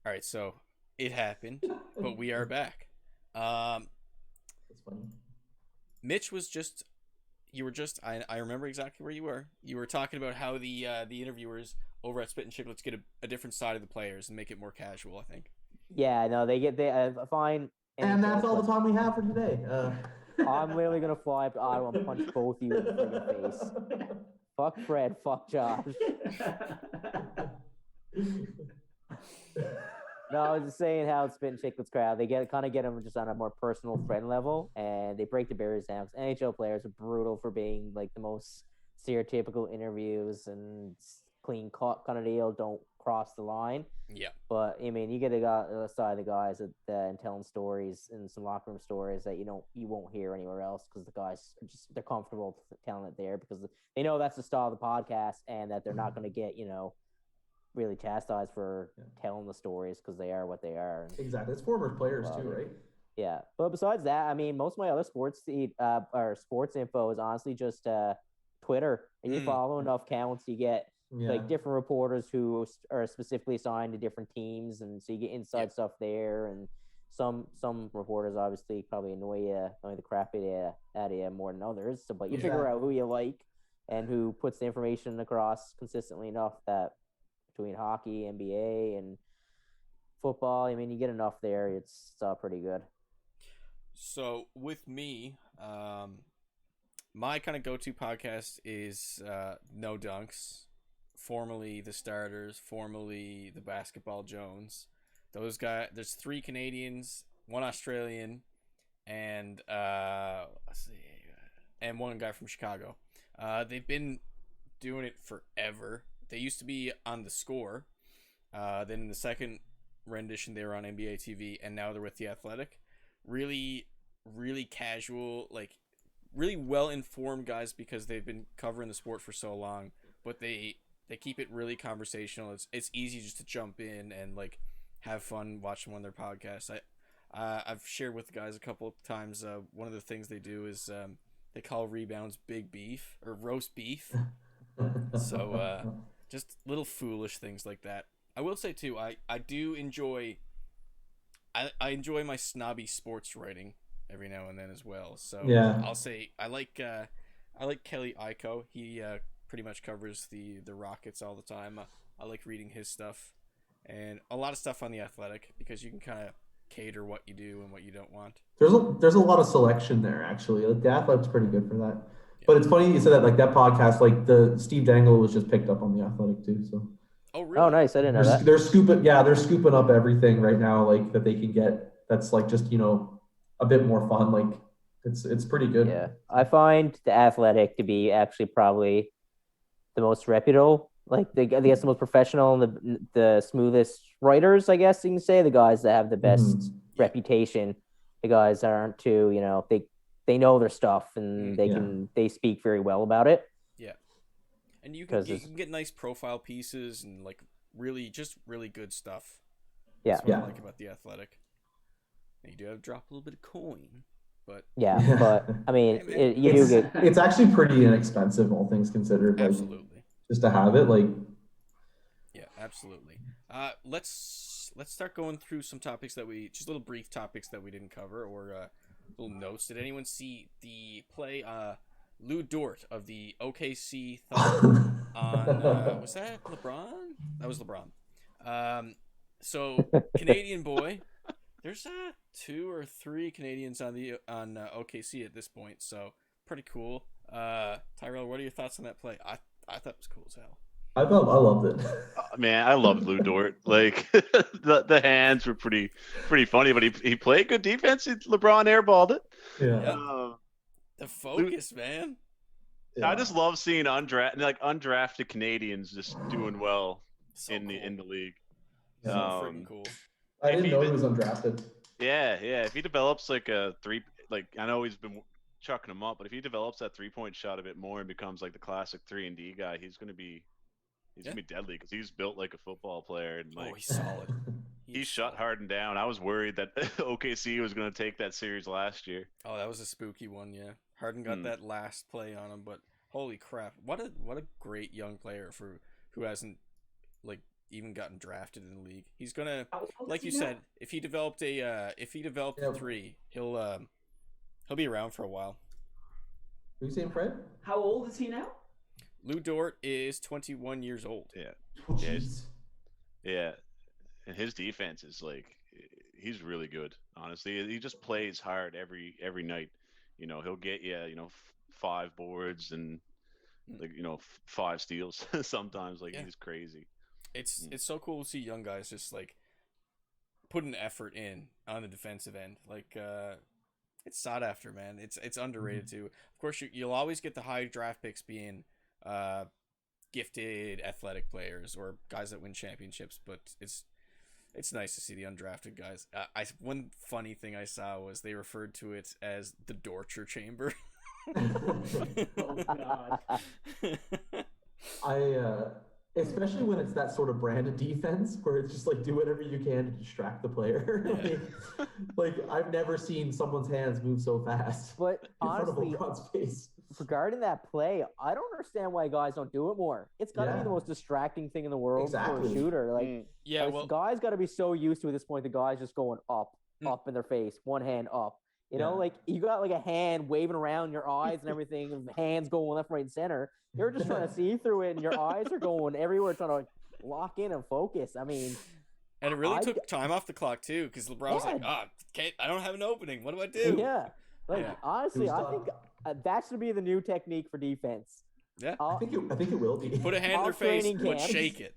All right, so it happened, but we are back. Um, That's funny. Mitch was just you were just I remember exactly where you were. You were talking about how the interviewers over at Spit and Chicklets get a different side of the players and make it more casual. I think. Yeah, no, they find And that's NHL all play. the time we have for today. I'm literally gonna fly up to Ottawa and punch both of you in the friggin' face. Fuck Fred, fuck Josh. No, I was just saying how it's been Chicklets crowd. They get them just on a more personal friend level, and they break the barriers down. 'Cause NHL players are brutal for being like the most stereotypical interviews and clean cut kind of deal. Don't cross the line. Yeah. But I mean, you get a side of the guys that and telling stories and some locker room stories that you won't hear anywhere else because the guys are just they're comfortable telling it there because they know that's the style of the podcast and that they're not going to get really chastised for telling the stories because they are what they are. And, exactly. It's former players too, right? yeah, but besides that, I mean, most of my other sports feed or sports info is honestly just Twitter. And you follow enough counts, you get like different reporters who are specifically assigned to different teams, and so you get inside stuff there. And some reporters obviously probably annoy the crap out of you more than others. So, but you figure out who you like and who puts the information across consistently enough that between hockey, NBA, and football, I mean, you get enough there. It's pretty good. So with me, my kind of go-to podcast is No Dunks, formerly the Starters, formerly the Basketball Jones. Those guys, there's three Canadians, one Australian, and let's see, and one guy from Chicago. They've been doing it forever. They used to be on The Score. Then in the second rendition, they were on NBA TV, and now they're with The Athletic. Really, really casual, like really well informed guys because they've been covering the sport for so long. But they keep it really conversational. It's easy just to jump in and like have fun watching one of their podcasts. I've shared with the guys a couple of times. One of the things they do is they call rebounds big beef or roast beef. So just little foolish things like that. I will say too, I do enjoy I enjoy my snobby sports writing every now and then as well. So I'll say I like Kelly Iko. He pretty much covers the Rockets all the time. I like reading his stuff and a lot of stuff on the Athletic because you can kind of cater what you do and what you don't want. There's a lot of selection there actually. Like the Athletic's pretty good for that. Yeah. But it's funny you said that like that podcast, like the Steve Dangle was just picked up on the Athletic too. So Oh really? Oh nice, I didn't know that. They're scooping up everything right now, like that they can get that's like just, a bit more fun. Like it's pretty good. Yeah. I find the Athletic to be actually probably the most reputable, like I guess the most professional and the smoothest writers, I guess you can say, the guys that have the best reputation. The guys that aren't too, they know their stuff and they speak very well about it. Yeah. And you can get nice profile pieces and like really good stuff. Yeah. That's what I like about the Athletic. And you do have to drop a little bit of coin, but but I mean, it's actually pretty inexpensive, all things considered. Like, absolutely. Just to have it, like. Yeah, absolutely. Let's start going through some topics just little brief topics that we didn't cover or little notes. Did anyone see the play? Lou Dort of the OKC Thunder on was that LeBron? That was LeBron. So Canadian boy. There's 2 or 3 Canadians on OKC at this point, so pretty cool. Tyrell, what are your thoughts on that play? I thought it was cool as hell. I loved it. Man, I loved Lou Dort. Like the hands were pretty funny, but he played good defense. LeBron airballed it. Yeah. The focus, man. Yeah. I just love seeing undrafted Canadians just doing well in the league. So freaking cool. I didn't know he was undrafted. Yeah. If he develops like a three, like I know he's been chucking him up, but if he develops that 3-point shot a bit more and becomes like the classic 3-and-D guy, he's gonna be deadly because he's built like a football player and like he's solid. He's shut Harden down. I was worried that OKC was going to take that series last year. Oh, that was a spooky one. Yeah, Harden got that last play on him, but holy crap, what a great young player who hasn't like even gotten drafted in the league. He's gonna, How old like is you he now? said, if he developed a three, he'll be around for a while. Are you saying Fred? How old is he now? Lou Dort is 21 years old. Yeah. Oh, Yeah, jeez. Yeah, and his defense is like he's really good. Honestly, he just plays hard every night. He'll get you 5 boards and like 5 steals sometimes. Like Yeah. he's crazy. It's so cool to see young guys just like put an effort in on the defensive end. Like it's sought after, man. It's underrated too. Of course, you'll always get the high draft picks being gifted athletic players or guys that win championships, but it's nice to see the undrafted guys. One funny thing I saw was they referred to it as the Dorture chamber. Oh God. Especially when it's that sort of brand of defense where it's just like do whatever you can to distract the player. like I've never seen someone's hands move so fast. But in front of honestly, LeBron's face. regarding that play, I don't understand why guys don't do it more. It's got to be the most distracting thing in the world for Exactly. a shooter. Like, Yeah, well, guys got to be so used to at this point the guys just going up in their face, one hand up. You know, like you got like a hand waving around your eyes and everything, and hands going left, right, and center. You're just trying to see through it, and your eyes are going everywhere, trying to like, lock in and focus. I mean, and it really took time off the clock too, because LeBron was like, I don't have an opening. What do I do? Yeah, like honestly, I think that should be the new technique for defense. Yeah, I think it will be. Put a hand in their face, but shake it.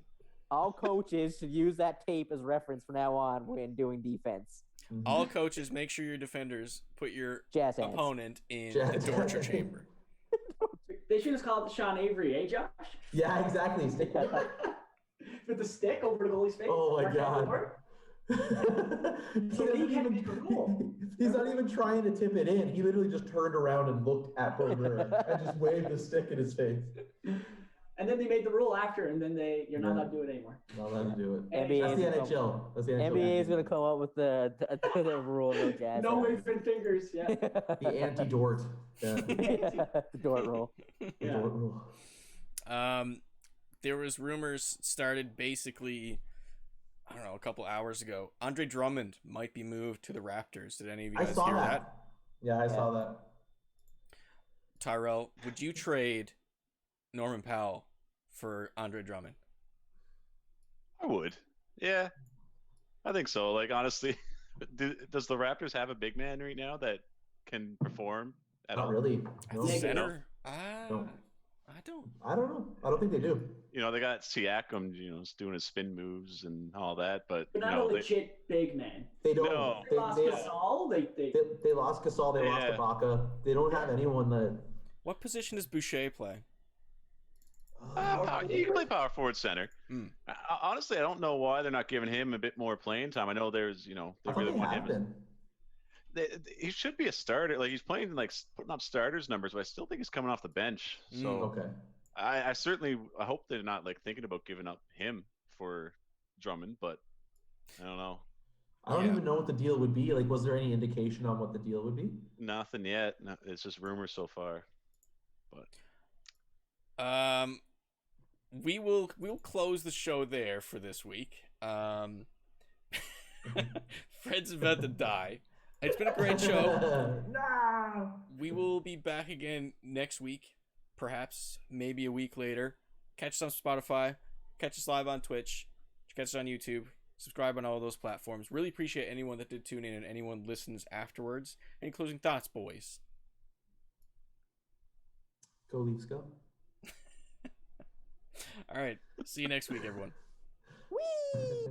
All coaches should use that tape as reference from now on when doing defense. All coaches, make sure your defenders put your Jazz hands. opponent in the torture chamber. They should have called it Sean Avery, eh, Josh? Yeah, exactly. With the stick over the goalie's face. Oh my God. He's not even trying to tip it in. He literally just turned around and looked at Berger and just waved the stick in his face. And then they made the rule after, and then you're not allowed to do it anymore. Not allowed to do it. NBA That's the NHL. That's the NHL. NBA is going to come up with the rule of jazz. No waving fingers. Yeah. The anti-Dort. Yeah. The Dort rule. Yeah. Dort rule. There was rumors started basically, I don't know, a couple hours ago. Andre Drummond might be moved to the Raptors. Did any of you guys hear that? Yeah, I saw that. Tyrell, would you trade Norman Powell for Andre Drummond? I would. Yeah, I think so. Like honestly, does the Raptors have a big man right now that can perform at all? Not really. No. Center? No. I don't know. I don't think they do. They got Siakam, doing his spin moves and all that, but They're not a legit big man. They don't. No. They lost Gasol. They lost Gasol. They lost Ibaka. They don't have anyone that. What position does Boucher play? You can play power forward center. Honestly, I don't know why they're not giving him a bit more playing time. I know there's, they really want him. He should be a starter. Like he's playing like putting up starters numbers, but I still think he's coming off the bench. So okay. I hope they're not like thinking about giving up him for Drummond, but I don't know. I don't even know what the deal would be. Like, was there any indication on what the deal would be? Nothing yet. No, it's just rumors so far. But we'll close the show there for this week. Fred's about to die. It's been a great show. No. We will be back again next week, perhaps, maybe a week later. Catch us on Spotify, catch us live on Twitch, catch us on YouTube, subscribe on all those platforms. Really appreciate anyone that did tune in and anyone listens afterwards. Any closing thoughts, boys? Go Leafs, go. All right. See you next week, everyone. Whee!